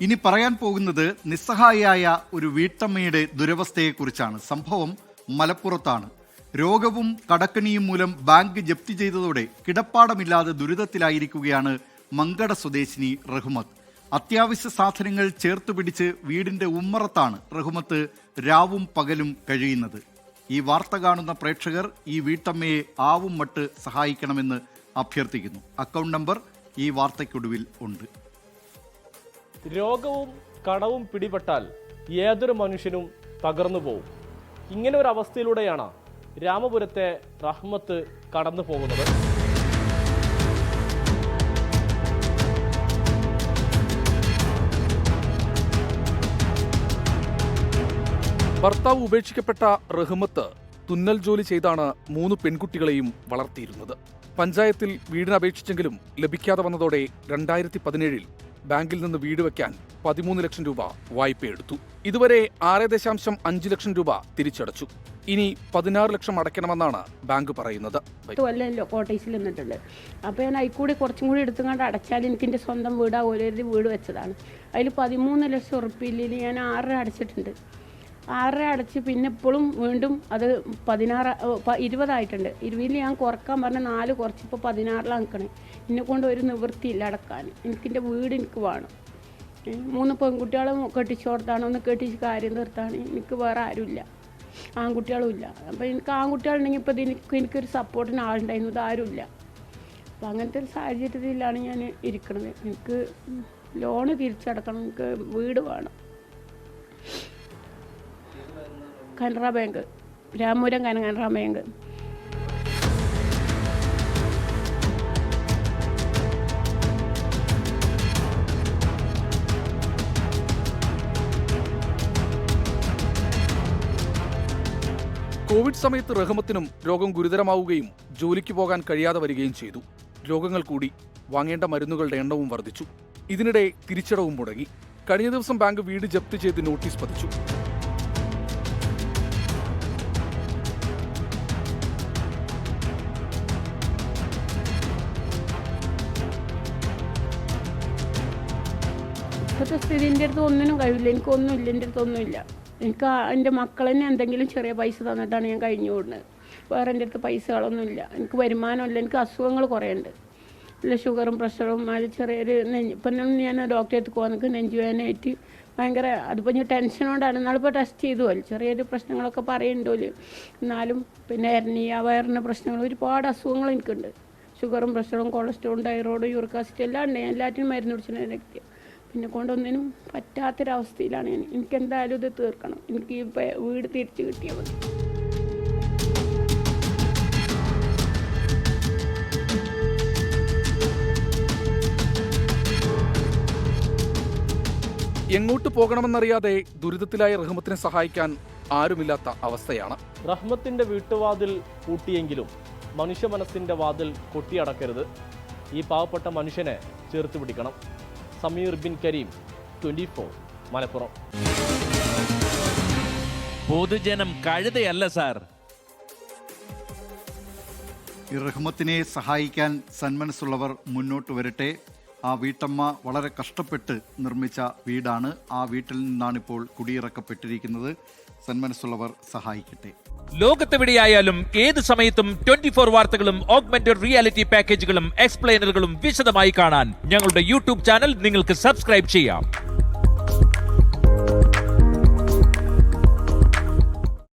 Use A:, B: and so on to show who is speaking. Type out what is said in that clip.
A: ഇനി പറയാൻ പോകുന്നത് നിസ്സഹായയായ ഒരു വീട്ടമ്മയുടെ ദുരവസ്ഥയെക്കുറിച്ചാണ്. സംഭവം മലപ്പുറത്താണ്. രോഗവും കടക്കണിയും മൂലം ബാങ്ക് ജപ്തി ചെയ്തതോടെ കിടപ്പാടമില്ലാതെ ദുരിതത്തിലായിരിക്കുകയാണ് മങ്കട സ്വദേശിനി റഹ്മത്ത്. അത്യാവശ്യ സാധനങ്ങൾ ചേർത്തുപിടിച്ച് വീടിന്റെ ഉമ്മറത്താണ് റഹ്മത്ത് രാവും പകലും കഴിയുന്നത്. ഈ വാർത്ത കാണുന്ന പ്രേക്ഷകർ ഈ വീട്ടമ്മയെ ആവും മട്ട് സഹായിക്കണമെന്ന് അഭ്യർത്ഥിക്കുന്നു. അക്കൗണ്ട് നമ്പർ ഈ വാർത്തയ്ക്കൊടുവിൽ ഉണ്ട്.
B: രോഗവും കടവും പിടിപെട്ടാൽ ഏതൊരു മനുഷ്യനും തകർന്നു പോകും. ഇങ്ങനെ ഒരു അവസ്ഥയിലൂടെയാണ് രാമപുരത്തെ റഹ്മത്ത് കടന്നു പോകുന്നത്.
C: ഭർത്താവ് ഉപേക്ഷിക്കപ്പെട്ട റഹ്മത്ത് തുന്നൽ ജോലി ചെയ്താണ് 3 പെൺകുട്ടികളെയും വളർത്തിയിരുന്നത്. പഞ്ചായത്തിൽ വീടിന് അപേക്ഷിച്ചെങ്കിലും ലഭിക്കാതെ വന്നതോടെ 2017 ബാങ്കിൽ നിന്ന് വീട് വയ്ക്കാൻ 13 ലക്ഷം രൂപ വായ്പയെടുത്തു. ഇതുവരെ 6.5 ലക്ഷം രൂപ തിരിച്ചടച്ചു. ഇനി 16 ലക്ഷം അടയ്ക്കണമെന്നാണ് ബാങ്ക് പറയുന്നത്.
D: കോട്ടേഴ്സിൽ നിന്നിട്ടുണ്ട്. അപ്പോൾ ഞാൻ അതിൽക്കൂടി കുറച്ചും കൂടി എടുത്തുകൊണ്ട് അടച്ചാൽ എനിക്ക് എൻ്റെ സ്വന്തം വീട് ഓരോരു വീട് വെച്ചതാണ്. അതിൽ 13 ലക്ഷം ഉറുപ്പിയിൽ ഞാൻ 6 അടച്ചിട്ടുണ്ട്. 6 അടച്ച് പിന്നെ ഇപ്പോഴും വീണ്ടും അത് 20 ആയിട്ടുണ്ട്. 20 ഞാൻ കുറക്കാൻ പറഞ്ഞ 4 കുറച്ചിപ്പോൾ 16 നിൽക്കണേ. എന്നെ കൊണ്ട് ഒരു നിവൃത്തിയില്ല അടക്കാൻ. എനിക്കെൻ്റെ വീട് എനിക്ക് വേണം. 3 പെൺകുട്ടികളെ കെട്ടിച്ചു കൊടുത്താണ്. ഒന്ന് കെട്ടിച്ച് കാര്യം തീർത്താണ്. എനിക്ക് വേറെ ആരുമില്ല, ആൺകുട്ടികളും ഇല്ല. അപ്പോൾ എനിക്ക് ആൺകുട്ടികളുണ്ടെങ്കിൽ ഇപ്പോൾ എനിക്കൊരു സപ്പോർട്ടിന് ആളുണ്ടായിരുന്നു. ഇതാരുമില്ല. അപ്പോൾ അങ്ങനത്തെ ഒരു സാഹചര്യത്തിലാണ് ഞാൻ ഇരിക്കുന്നത്. എനിക്ക് ലോണ് തിരിച്ചടക്കണം. എനിക്ക് വീട് വേണം. Canara bank, Ramapuram Canara bank.
C: Covid സമയത്ത് റഹ്മത്തിനും രോഗം ഗുരുതരമാവുകയും ജോലിക്ക് പോകാൻ കഴിയാതെ വരികയും ചെയ്തു. രോഗങ്ങൾ കൂടി, വാങ്ങേണ്ട മരുന്നുകളുടെ എണ്ണവും വർദ്ധിച്ചു. ഇതിനിടെ തിരിച്ചടവും മുടങ്ങി. കഴിഞ്ഞ ദിവസം ബാങ്ക് വീട് ജപ്തി ചെയ്ത് നോട്ടീസ് പതിച്ചു.
D: ഇപ്പോഴത്തെ സ്ഥിതി എൻ്റെ അടുത്ത് ഒന്നിനും കഴിയില്ല. എനിക്കൊന്നുമില്ല, എൻ്റെ അടുത്ത് ഒന്നുമില്ല. എനിക്ക് എൻ്റെ മക്കൾ തന്നെ എന്തെങ്കിലും ചെറിയ പൈസ തന്നിട്ടാണ് ഞാൻ കഴിഞ്ഞു കൂടുന്നത്. വേറെ എൻ്റെ അടുത്ത് പൈസകളൊന്നുമില്ല. എനിക്ക് വരുമാനമില്ല. എനിക്ക് അസുഖങ്ങൾ കുറേ ഉണ്ട്. ഇല്ല, ഷുഗറും പ്രഷറും അത് ചെറിയൊരു ഇപ്പം ഞാൻ ഡോക്ടറെ അടുത്ത് പോകാൻ നിൽക്കും. നെഞ്ചുവേദനയായിട്ട് ഭയങ്കര, അതിപ്പോൾ ഞാൻ ടെൻഷനോടാണ്. എന്നാളിപ്പോൾ ടെസ്റ്റ് ചെയ്തുമല്ലോ, ചെറിയൊരു പ്രശ്നങ്ങളൊക്കെ പറയുന്നുണ്ടല്ലോ. എന്നാലും പിന്നെ എർണിയ, വയറിൻ്റെ പ്രശ്നങ്ങൾ, ഒരുപാട് അസുഖങ്ങൾ എനിക്കുണ്ട്. ഷുഗറും പ്രഷറും കൊളസ്ട്രോളും തൈറോയിഡും യൂറിക് ആസിഡ് എല്ലാം ഉണ്ട്. ഞാൻ എല്ലാറ്റിനും മരുന്ന് കുടിച്ചിട്ട് വ്യക്തി. പിന്നെ കൊണ്ടൊന്നിനും പറ്റാത്തൊരവസ്ഥയിലാണ് ഞാൻ. എനിക്കെന്തായാലും ഇത് തീർക്കണം. എനിക്ക് ഈ വീട് തിരിച്ചു കിട്ടിയാൽ മതി.
C: എങ്ങോട്ട് പോകണമെന്നറിയാതെ ദുരിതത്തിലായ റഹ്മത്തിനെ സഹായിക്കാൻ ആരുമില്ലാത്ത അവസ്ഥയാണ്.
B: റഹ്മത്തിന്റെ വീട്ടുവാതിൽ പൂട്ടിയെങ്കിലും മനുഷ്യ മനസ്സിന്റെ വാതിൽ കൊട്ടിയടക്കരുത്. ഈ പാവപ്പെട്ട മനുഷ്യനെ ചേർത്ത് പിടിക്കണം. സമീർ ബിൻ കരീം, 24 മലപ്പുറം.
E: പൊതുജനം കഴുതയല്ല സാർ.
A: ഈ റഹ്മത്തിനെ സഹായിക്കാൻ സന്മനസ്സുള്ളവർ മുന്നോട്ട് വരട്ടെ. ആ വീട്ടമ്മ വളരെ കഷ്ടപ്പെട്ട് നിർമ്മിച്ച വീടാണ്. ആ വീട്ടിൽ നിന്നാണിപ്പോൾ കുടിയിറക്കപ്പെട്ടിരിക്കുന്നത്. സന്മനസ്സുള്ളവർ സഹായിക്കട്ടെ.
E: ലോകത്തെവിടെയായാലും ഏത് സമയത്തും 24 വാർത്തകളും ഓഗ്മെന്റഡ് റിയാലിറ്റി പാക്കേജുകളും എക്സ്പ്ലെയിനറുകളും വിശദമായി കാണാൻ ഞങ്ങളുടെ യൂട്യൂബ് ചാനൽ നിങ്ങൾക്ക് സബ്സ്ക്രൈബ് ചെയ്യാം.